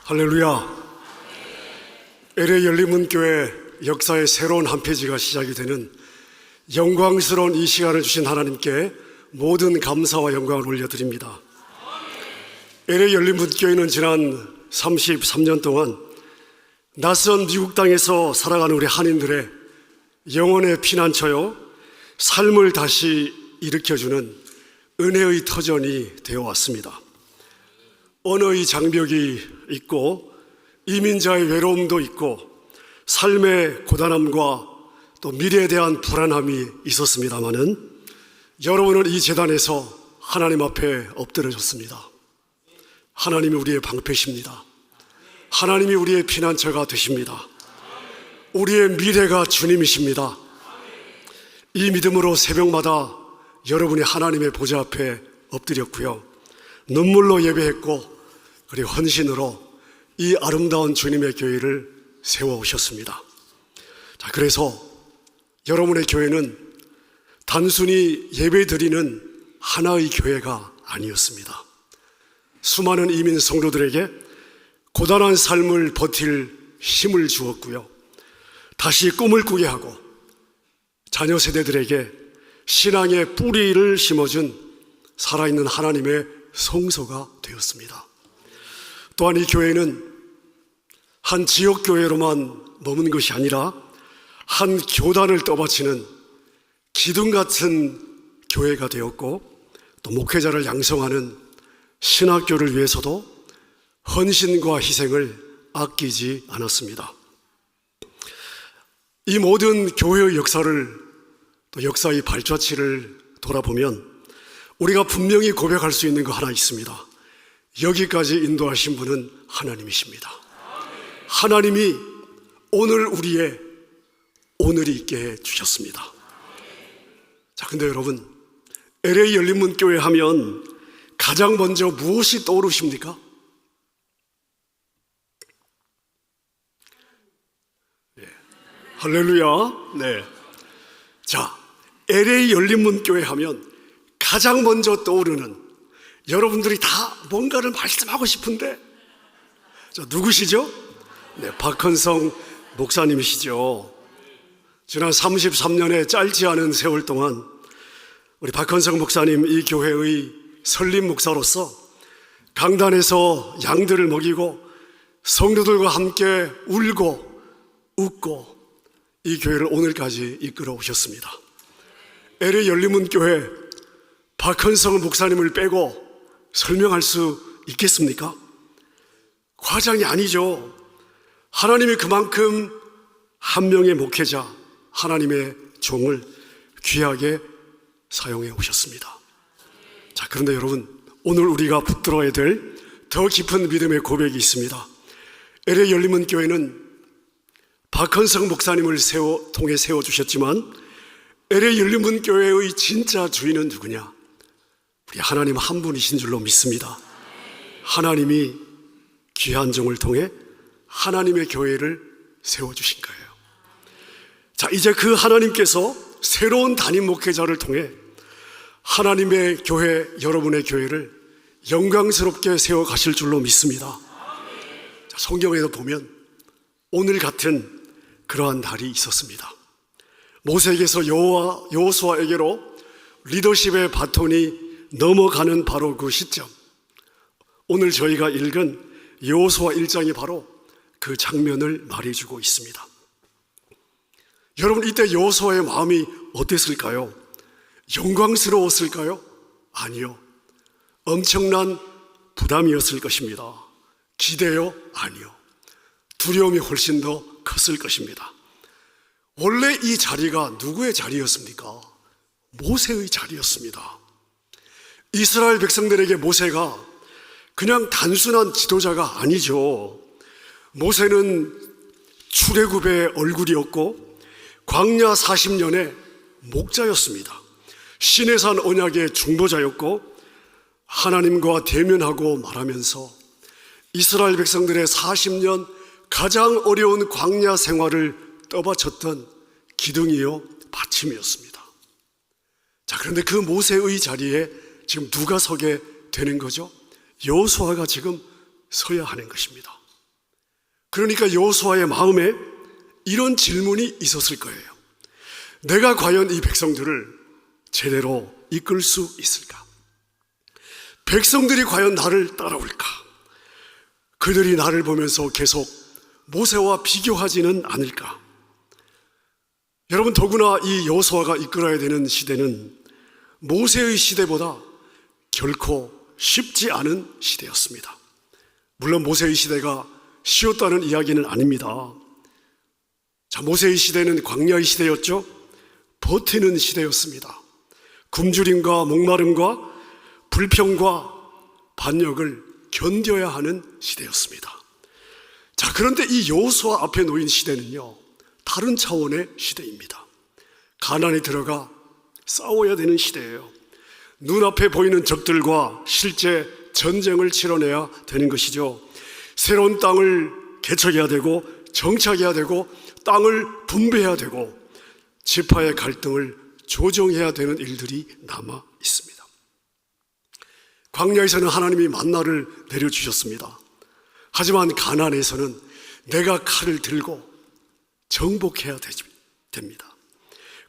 할렐루야. LA 열린문교회 역사의 새로운 한 페이지가 시작이 되는 영광스러운 이 시간을 주신 하나님께 모든 감사와 영광을 올려드립니다. LA 열린문교회는 지난 33년 동안 낯선 미국 땅에서 살아가는 우리 한인들의 영혼의 피난처요, 삶을 다시 일으켜주는 은혜의 터전이 되어 왔습니다. 언어의 장벽이 있고 이민자의 외로움도 있고 삶의 고단함과 또 미래에 대한 불안함이 있었습니다마는 여러분은 이 제단에서 하나님 앞에 엎드려졌습니다. 하나님이 우리의 방패십니다. 하나님이 우리의 피난처가 되십니다. 우리의 미래가 주님이십니다. 이 믿음으로 새벽마다 여러분이 하나님의 보좌 앞에 엎드렸고요, 눈물로 예배했고, 그리고 헌신으로 이 아름다운 주님의 교회를 세워오셨습니다. 자, 그래서 여러분의 교회는 단순히 예배드리는 하나의 교회가 아니었습니다. 수많은 이민 성도들에게 고단한 삶을 버틸 힘을 주었고요, 다시 꿈을 꾸게 하고 자녀 세대들에게 신앙의 뿌리를 심어준 살아있는 하나님의 성소가 되었습니다. 또한 이 교회는 한 지역교회로만 머문 것이 아니라 한 교단을 떠받치는 기둥 같은 교회가 되었고, 또 목회자를 양성하는 신학교를 위해서도 헌신과 희생을 아끼지 않았습니다. 이 모든 교회의 역사를, 또 역사의 발자취를 돌아보면 우리가 분명히 고백할 수 있는 거 하나 있습니다. 여기까지 인도하신 분은 하나님이십니다. 하나님이 오늘 우리의 오늘이 있게 해주셨습니다. 자, 근데 여러분, LA 열린문교회 하면 가장 먼저 무엇이 떠오르십니까? 네. 할렐루야. 네. 자, LA 열린문교회 하면 가장 먼저 떠오르는, 여러분들이 다 뭔가를 말씀하고 싶은데, 자, 누구시죠? 네, 박헌성 목사님이시죠. 지난 33년의 짧지 않은 세월 동안 우리 박헌성 목사님, 이 교회의 설립 목사로서 강단에서 양들을 먹이고 성도들과 함께 울고 웃고 이 교회를 오늘까지 이끌어 오셨습니다. LA 열린문교회 박헌성 목사님을 빼고 설명할 수 있겠습니까? 과장이 아니죠. 하나님이 그만큼 한 명의 목회자, 하나님의 종을 귀하게 사용해 오셨습니다. 자, 그런데 여러분, 오늘 우리가 붙들어야 될 더 깊은 믿음의 고백이 있습니다. LA 열린문교회는 박헌성 목사님을 통해 세워주셨지만 LA 열린문교회의 진짜 주인은 누구냐? 우리 하나님 한 분이신 줄로 믿습니다. 하나님이 귀한 종을 통해 하나님의 교회를 세워주신 거예요. 자, 이제 그 하나님께서 새로운 담임 목회자를 통해 하나님의 교회, 여러분의 교회를 영광스럽게 세워가실 줄로 믿습니다. 자, 성경에도 보면 오늘 같은 그러한 날이 있었습니다. 모세에게서 여호수아에게로 리더십의 바톤이 넘어가는 바로 그 시점, 오늘 저희가 읽은 여호수아 1장이 바로 그 장면을 말해주고 있습니다. 여러분, 이때 여호수아의 마음이 어땠을까요? 영광스러웠을까요? 아니요. 엄청난 부담이었을 것입니다. 기대요? 아니요. 두려움이 훨씬 더 컸을 것입니다. 원래 이 자리가 누구의 자리였습니까? 모세의 자리였습니다. 이스라엘 백성들에게 모세가 그냥 단순한 지도자가 아니죠. 모세는 출애굽의 얼굴이었고 광야 40년의 목자였습니다. 시내산 언약의 중보자였고 하나님과 대면하고 말하면서 이스라엘 백성들의 40년 가장 어려운 광야 생활을 떠받쳤던 기둥이요 받침이었습니다. 자, 그런데 그 모세의 자리에 지금 누가 서게 되는 거죠? 여호수아가 지금 서야 하는 것입니다. 그러니까 여호수아의 마음에 이런 질문이 있었을 거예요. 내가 과연 이 백성들을 제대로 이끌 수 있을까? 백성들이 과연 나를 따라올까? 그들이 나를 보면서 계속 모세와 비교하지는 않을까? 여러분, 더구나 이 여호수아가 이끌어야 되는 시대는 모세의 시대보다 결코 쉽지 않은 시대였습니다. 물론 모세의 시대가 쉬웠다는 이야기는 아닙니다. 자, 모세의 시대는 광야의 시대였죠. 버티는 시대였습니다. 굶주림과 목마름과 불평과 반역을 견뎌야 하는 시대였습니다. 자, 그런데 이 여호수아 앞에 놓인 시대는요, 다른 차원의 시대입니다. 가나안에 들어가 싸워야 되는 시대예요. 눈앞에 보이는 적들과 실제 전쟁을 치러내야 되는 것이죠. 새로운 땅을 개척해야 되고 정착해야 되고 땅을 분배해야 되고 지파의 갈등을 조정해야 되는 일들이 남아 있습니다. 광야에서는 하나님이 만나를 내려주셨습니다. 하지만 가나안에서는 내가 칼을 들고 정복해야 됩니다.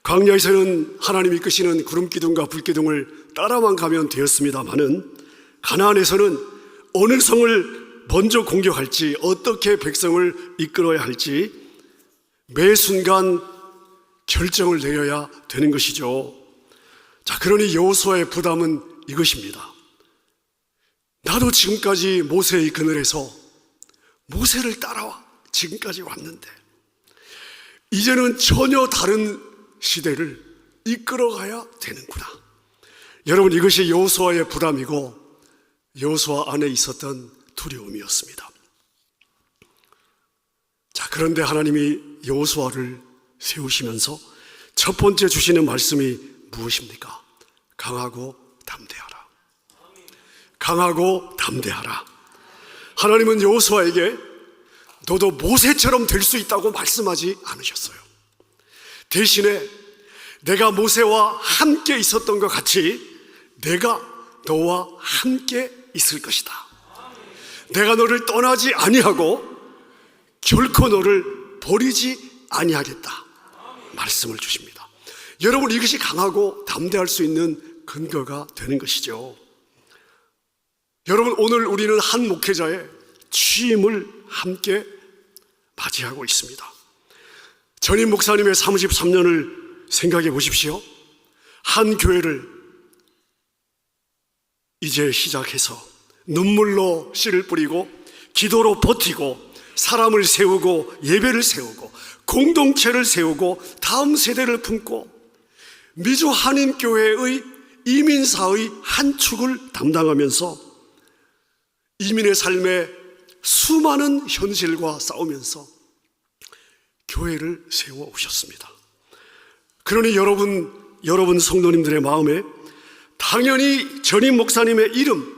광야에서는 하나님이 이끄시는 구름기둥과 불기둥을 따라만 가면 되었습니다마는 가나안에서는 어느 성을 먼저 공격할지, 어떻게 백성을 이끌어야 할지 매 순간 결정을 내려야 되는 것이죠. 자, 그러니 여호수아의 부담은 이것입니다. 나도 지금까지 모세의 그늘에서 모세를 따라와 지금까지 왔는데 이제는 전혀 다른 시대를 이끌어가야 되는구나. 여러분, 이것이 여호수아의 부담이고 여호수아 안에 있었던 두려움이었습니다. 자, 그런데 하나님이 여호수아를 세우시면서 첫 번째 주시는 말씀이 무엇입니까? 강하고 담대하라. 강하고 담대하라. 하나님은 여호수아에게 너도 모세처럼 될 수 있다고 말씀하지 않으셨어요. 대신에 내가 모세와 함께 있었던 것 같이 내가 너와 함께 있을 것이다. 내가 너를 떠나지 아니하고 결코 너를 버리지 아니하겠다 말씀을 주십니다. 여러분, 이것이 강하고 담대할 수 있는 근거가 되는 것이죠. 여러분, 오늘 우리는 한 목회자의 취임을 함께 맞이하고 있습니다. 전임 목사님의 33년을 생각해 보십시오. 한 교회를 이제 시작해서 눈물로 씨를 뿌리고 기도로 버티고 사람을 세우고 예배를 세우고 공동체를 세우고 다음 세대를 품고 미주 한인교회의 이민사의 한 축을 담당하면서 이민의 삶에 수많은 현실과 싸우면서 교회를 세워오셨습니다. 그러니 여러분 성도님들의 마음에 당연히 전임 목사님의 이름,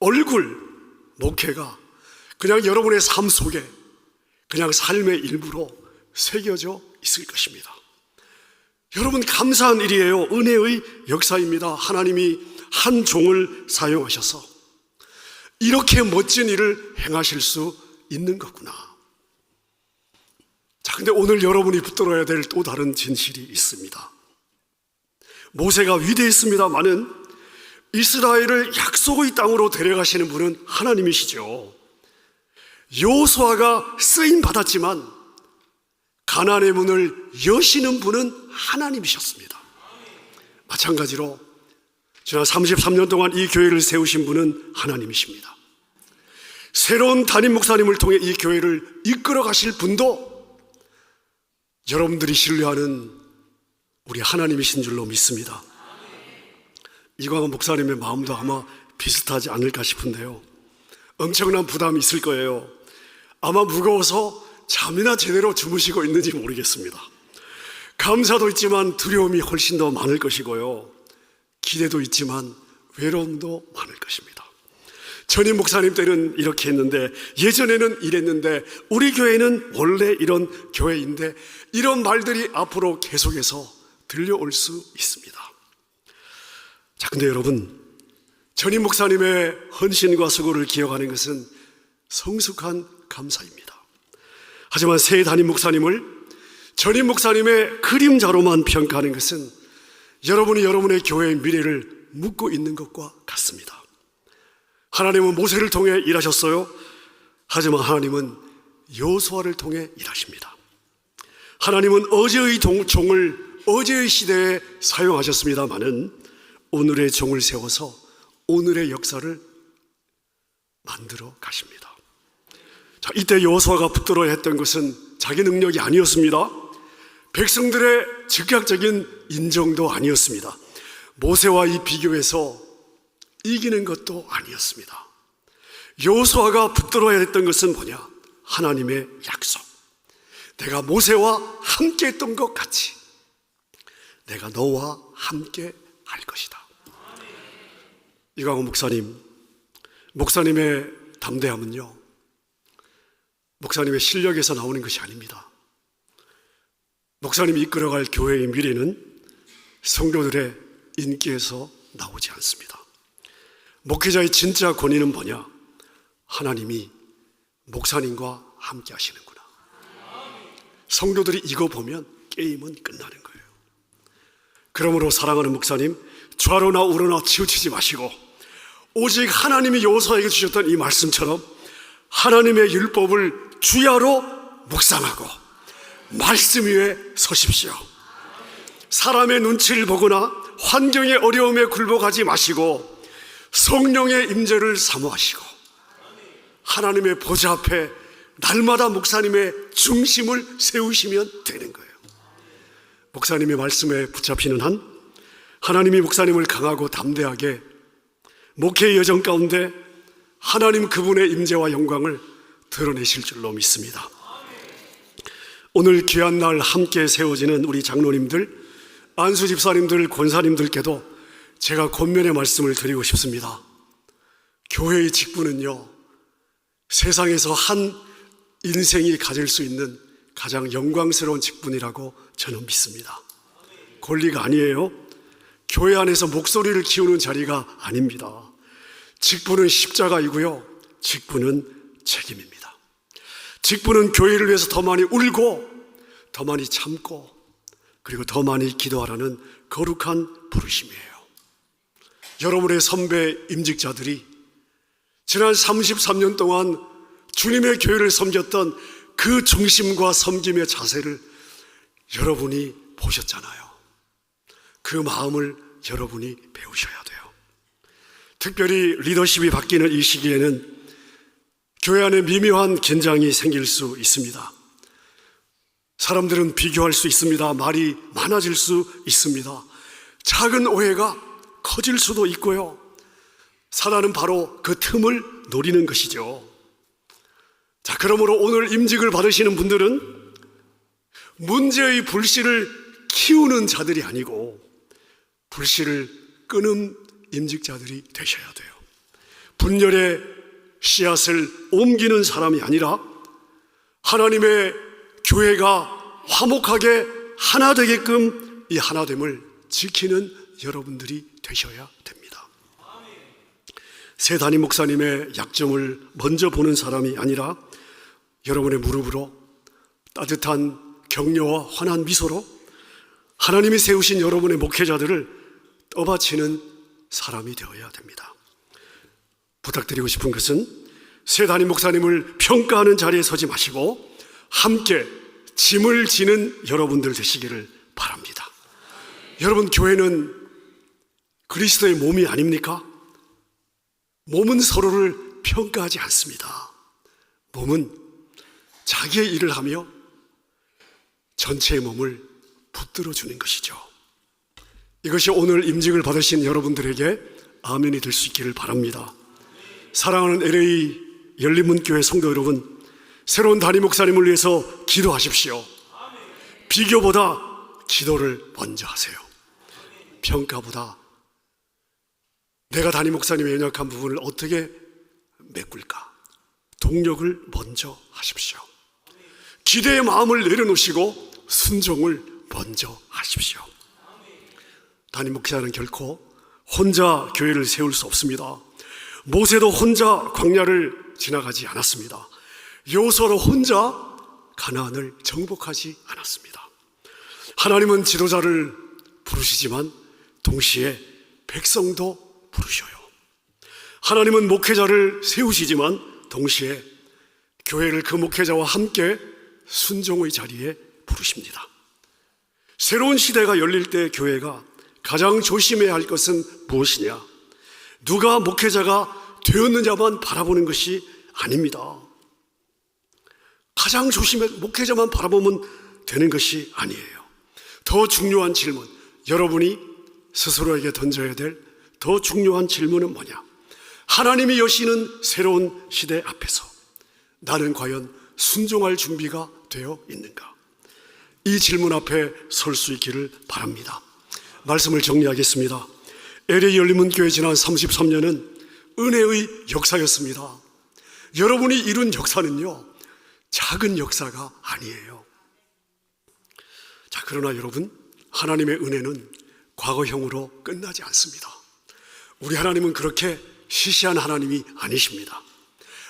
얼굴, 목회가 그냥 여러분의 삶 속에 그냥 삶의 일부로 새겨져 있을 것입니다. 여러분, 감사한 일이에요. 은혜의 역사입니다. 하나님이 한 종을 사용하셔서 이렇게 멋진 일을 행하실 수 있는 거구나. 자, 근데 오늘 여러분이 붙들어야 될 또 다른 진실이 있습니다. 모세가 위대했습니다마는 이스라엘을 약속의 땅으로 데려가시는 분은 하나님이시죠. 여호수아가 쓰임 받았지만 가나안의 문을 여시는 분은 하나님이셨습니다. 마찬가지로 지난 33년 동안 이 교회를 세우신 분은 하나님이십니다. 새로운 담임 목사님을 통해 이 교회를 이끌어 가실 분도 여러분들이 신뢰하는 우리 하나님이신 줄로 믿습니다. 이광원 목사님의 마음도 아마 비슷하지 않을까 싶은데요, 엄청난 부담이 있을 거예요. 아마 무거워서 잠이나 제대로 주무시고 있는지 모르겠습니다. 감사도 있지만 두려움이 훨씬 더 많을 것이고요, 기대도 있지만 외로움도 많을 것입니다. 전임 목사님 때는 이렇게 했는데, 예전에는 이랬는데, 우리 교회는 원래 이런 교회인데, 이런 말들이 앞으로 계속해서 들려올 수 있습니다. 자, 근데 여러분, 전임 목사님의 헌신과 수고를 기억하는 것은 성숙한 감사입니다. 하지만 새 담임 목사님을 전임 목사님의 그림자로만 평가하는 것은 여러분이 여러분의 교회의 미래를 묻고 있는 것과 같습니다. 하나님은 모세를 통해 일하셨어요. 하지만 하나님은 여호수아를 통해 일하십니다. 하나님은 어제의 종을 어제의 시대에 사용하셨습니다마는 오늘의 종을 세워서 오늘의 역사를 만들어 가십니다. 자, 이때 여호수아가 붙들어야 했던 것은 자기 능력이 아니었습니다. 백성들의 즉각적인 인정도 아니었습니다. 모세와 이 비교해서 이기는 것도 아니었습니다. 여호수아가 붙들어야 했던 것은 뭐냐? 하나님의 약속. 내가 모세와 함께 했던 것 같이 내가 너와 함께 할 것이다. 이광호 목사님의 담대함은요, 목사님의 실력에서 나오는 것이 아닙니다. 목사님이 이끌어갈 교회의 미래는 성도들의 인기에서 나오지 않습니다. 목회자의 진짜 권위는 뭐냐? 하나님이 목사님과 함께 하시는구나. 성도들이 이거 보면 게임은 끝나는 거예요. 그러므로 사랑하는 목사님, 좌로나 우로나 치우치지 마시고 오직 하나님이 여호수아에게 주셨던 이 말씀처럼 하나님의 율법을 주야로 묵상하고 말씀 위에 서십시오. 사람의 눈치를 보거나 환경의 어려움에 굴복하지 마시고 성령의 임재를 사모하시고 하나님의 보좌 앞에 날마다 목사님의 중심을 세우시면 되는 거예요. 목사님의 말씀에 붙잡히는 한 하나님이 목사님을 강하고 담대하게 목회의 여정 가운데 하나님 그분의 임재와 영광을 드러내실 줄로 믿습니다. 오늘 귀한 날 함께 세워지는 우리 장로님들, 안수 집사님들, 권사님들께도 제가 권면의 말씀을 드리고 싶습니다. 교회의 직분은요, 세상에서 한 인생이 가질 수 있는 가장 영광스러운 직분이라고 저는 믿습니다. 권리가 아니에요. 교회 안에서 목소리를 키우는 자리가 아닙니다. 직분은 십자가이고요, 직분은 책임입니다. 직분은 교회를 위해서 더 많이 울고 더 많이 참고 그리고 더 많이 기도하라는 거룩한 부르심이에요. 여러분의 선배 임직자들이 지난 33년 동안 주님의 교회를 섬겼던 그 중심과 섬김의 자세를 여러분이 보셨잖아요. 그 마음을 여러분이 배우셔야 돼요. 특별히 리더십이 바뀌는 이 시기에는 교회 안에 미묘한 긴장이 생길 수 있습니다. 사람들은 비교할 수 있습니다. 말이 많아질 수 있습니다. 작은 오해가 커질 수도 있고요. 사단은 바로 그 틈을 노리는 것이죠. 자, 그러므로 오늘 임직을 받으시는 분들은 문제의 불씨를 키우는 자들이 아니고 불씨를 끄는 임직자들이 되셔야 돼요. 분열의 씨앗을 옮기는 사람이 아니라 하나님의 교회가 화목하게 하나 되게끔 이 하나됨을 지키는 여러분들이 되셔야 됩니다. 새 담임 목사님의 약점을 먼저 보는 사람이 아니라 여러분의 무릎으로 따뜻한 격려와 환한 미소로 하나님이 세우신 여러분의 목회자들을 떠받치는 사람이 되어야 됩니다. 부탁드리고 싶은 것은 새 담임 목사님을 평가하는 자리에 서지 마시고 함께 짐을 지는 여러분들 되시기를 바랍니다. 여러분, 교회는 그리스도의 몸이 아닙니까? 몸은 서로를 평가하지 않습니다. 몸은 자기의 일을 하며 전체의 몸을 붙들어 주는 것이죠. 이것이 오늘 임직을 받으신 여러분들에게 아멘이 될 수 있기를 바랍니다. 사랑하는 LA 열린문교회 성도 여러분, 새로운 담임 목사님을 위해서 기도하십시오. 비교보다 기도를 먼저 하세요. 평가보다 내가 담임 목사님의 연약한 부분을 어떻게 메꿀까? 동력을 먼저 하십시오. 기대의 마음을 내려놓으시고 순종을 먼저 하십시오. 담임 목사는 결코 혼자 교회를 세울 수 없습니다. 모세도 혼자 광야를 지나가지 않았습니다. 여호수아도 혼자 가나안을 정복하지 않았습니다. 하나님은 지도자를 부르시지만 동시에 백성도 부르셔요. 하나님은 목회자를 세우시지만 동시에 교회를 그 목회자와 함께 순종의 자리에 부르십니다. 새로운 시대가 열릴 때 교회가 가장 조심해야 할 것은 무엇이냐? 누가 목회자가 되었느냐만 바라보는 것이 아닙니다. 가장 목회자만 바라보면 되는 것이 아니에요. 더 중요한 질문, 여러분이 스스로에게 던져야 될 더 중요한 질문은 뭐냐? 하나님이 여시는 새로운 시대 앞에서 나는 과연 순종할 준비가 되어 있는가? 이 질문 앞에 설 수 있기를 바랍니다. 말씀을 정리하겠습니다. LA 열린문교회 지난 33년은 은혜의 역사였습니다. 여러분이 이룬 역사는요, 작은 역사가 아니에요. 자, 그러나 여러분, 하나님의 은혜는 과거형으로 끝나지 않습니다. 우리 하나님은 그렇게 시시한 하나님이 아니십니다.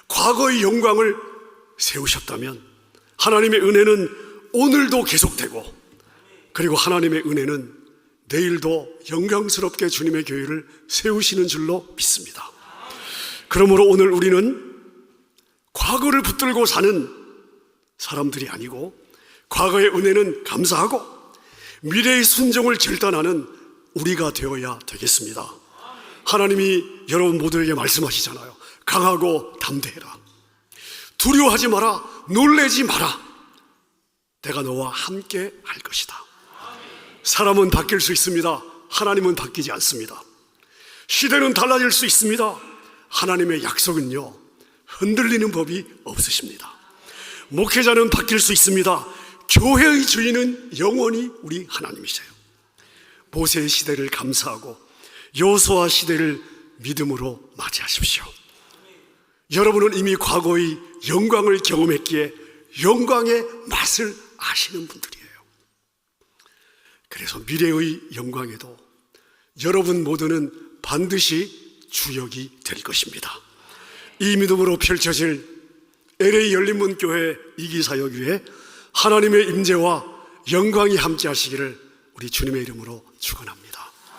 과거의 영광을 세우셨다면 하나님의 은혜는 오늘도 계속되고, 그리고 하나님의 은혜는 내일도 영광스럽게 주님의 교회를 세우시는 줄로 믿습니다. 그러므로 오늘 우리는 과거를 붙들고 사는 사람들이 아니고, 과거의 은혜는 감사하고 미래의 순종을 결단하는 우리가 되어야 되겠습니다. 하나님이 여러분 모두에게 말씀하시잖아요. 강하고 담대해라. 두려워하지 마라. 놀라지 마라. 내가 너와 함께 할 것이다. 사람은 바뀔 수 있습니다. 하나님은 바뀌지 않습니다. 시대는 달라질 수 있습니다. 하나님의 약속은요, 흔들리는 법이 없으십니다. 목회자는 바뀔 수 있습니다. 교회의 주인은 영원히 우리 하나님이세요. 모세의 시대를 감사하고 여호수아 시대를 믿음으로 맞이하십시오. 여러분은 이미 과거의 영광을 경험했기에 영광의 맛을 아시는 분들이에요. 그래서 미래의 영광에도 여러분 모두는 반드시 주역이 될 것입니다. 이 믿음으로 펼쳐질 LA 열린문교회 이기사역 위에 하나님의 임재와 영광이 함께 하시기를 우리 주님의 이름으로 축원합니다.